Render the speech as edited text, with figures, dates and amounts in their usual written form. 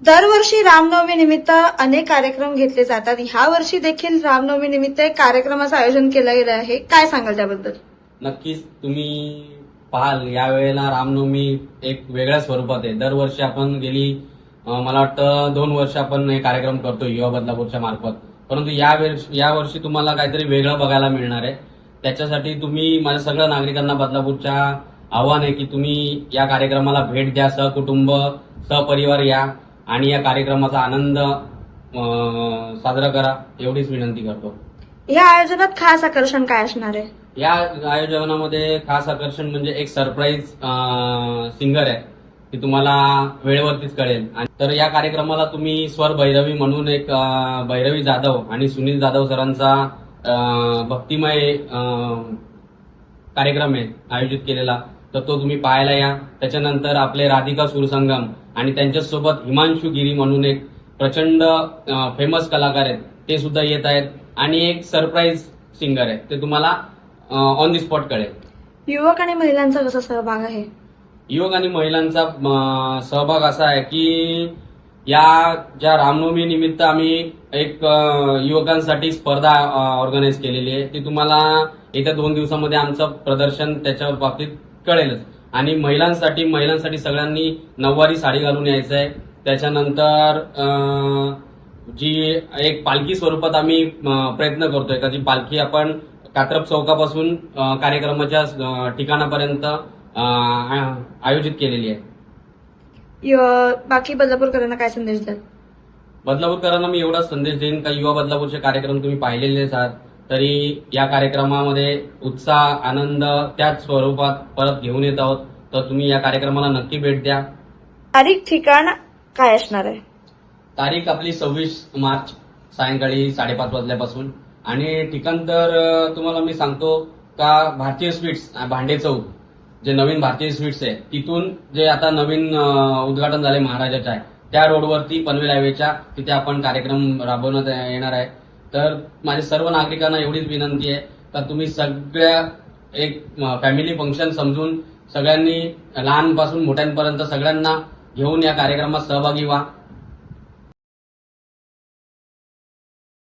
दरवर्षी रामनवमी निमित्त अनेक कार्यक्रम घेतले जातात. ह्या वर्षी देखील रामनवमी निमित्त एक कार्यक्रमाचं आयोजन केलं गेलं आहे. काय सांगाल त्याबद्दल? नक्कीच तुम्ही पाहाल यावेळेला रामनवमी एक वेगळ्या स्वरूपात आहे. दरवर्षी आपण गेली मला वाटतं 2 वर्ष आपण हे कार्यक्रम करतो युवा बदलापूरच्या मार्फत. परंतु यावर्षी तुम्हाला काहीतरी वेगळं बघायला मिळणार आहे. त्याच्यासाठी तुम्ही माझ्या सगळ्या नागरिकांना बदलापूरच्या आव्हान आहे की तुम्ही या कार्यक्रमाला भेट द्या, सहकुटुंब सहपरिवार या आणि या कार्यक्रमाचा आनंद साजरा करा एवढीच विनंती करतो. या आयोजनात खास आकर्षण काय असणार आहे? या आयोजनामध्ये खास आकर्षण म्हणजे एक सरप्राईज सिंगर आहे ती तुम्हाला वेळेवरतीच कळेल. तर या कार्यक्रमाला तुम्ही स्वर भैरवी म्हणून एक भैरवी जाधव आणि सुनील जाधव सरांचा भक्तिमय कार्यक्रम आहे आयोजित केलेला, तर तो तुम्ही पाहायला या. त्याच्यानंतर आपले राधिका सूरसंगम आणि त्यांच्यासोबत हिमांशू गिरी म्हणून एक प्रचंड फेमस कलाकार आहेत, ते सुद्धा येत आहेत आणि एक सरप्राईज सिंगर आहे, ते तुम्हाला ऑन दी स्पॉट कळेल. युवक आणि महिलांचा कसा सहभाग आहे? युवक आणि महिलांचा सहभाग असा आहे की या ज्या रामनवमी निमित्त आम्ही एक युवकांसाठी स्पर्धा ऑर्गनाईज केलेली आहे. ती तुम्हाला येत्या 2 दिवसामध्ये आमचं प्रदर्शन त्याच्या बाबतीत कळेलच. आणि महिलांसाठी सगळ्यांनी नऊवारी साडी घालून यायचं आहे. त्याच्यानंतर जी एक पालखी स्वरूपात आम्ही प्रयत्न करतोय का जी पालखी आपण कात्रप चौकापासून कार्यक्रमाच्या ठिकाणापर्यंत आयोजित केलेली आहे. बाकी बदलापूरकरांना काय संदेश द्याल? बदलापूरकरांना मी एवढाच संदेश देईन का युवा बदलापूरचे कार्यक्रम तुम्ही पाहिलेलेच आहात, तरी या कार्यक्रमामध्ये उत्साह आनंद त्याच स्वरूपात परत घेऊन येत आहोत. तर तुम्ही या कार्यक्रमाला नक्की भेट द्या. तारीख ठिकाण काय असणार आहे? तारीख आपली 26 मार्च सायंकाळी 5:30 वाजल्यापासून आणि ठिकाण तर तुम्हाला मी सांगतो का भारतीय स्वीट्स भांडे चौक जे नवीन भारतीय स्वीट्स आहे तिथून जे आता नवीन उद्घाटन झाले महाराजाच्या आहे त्या रोडवरती पनवेल हायवेच्या तिथे आपण कार्यक्रम राबवण्यात येणार आहे. तर माझ्या सर्व नागरिकांना एवढीच विनंती आहे का तुम्ही सगळ्या एक फॅमिली फंक्शन समजून सगळ्यांनी लहानपासून मोठ्यांपर्यंत सगळ्यांना घेऊन या कार्यक्रमात सहभागी व्हा.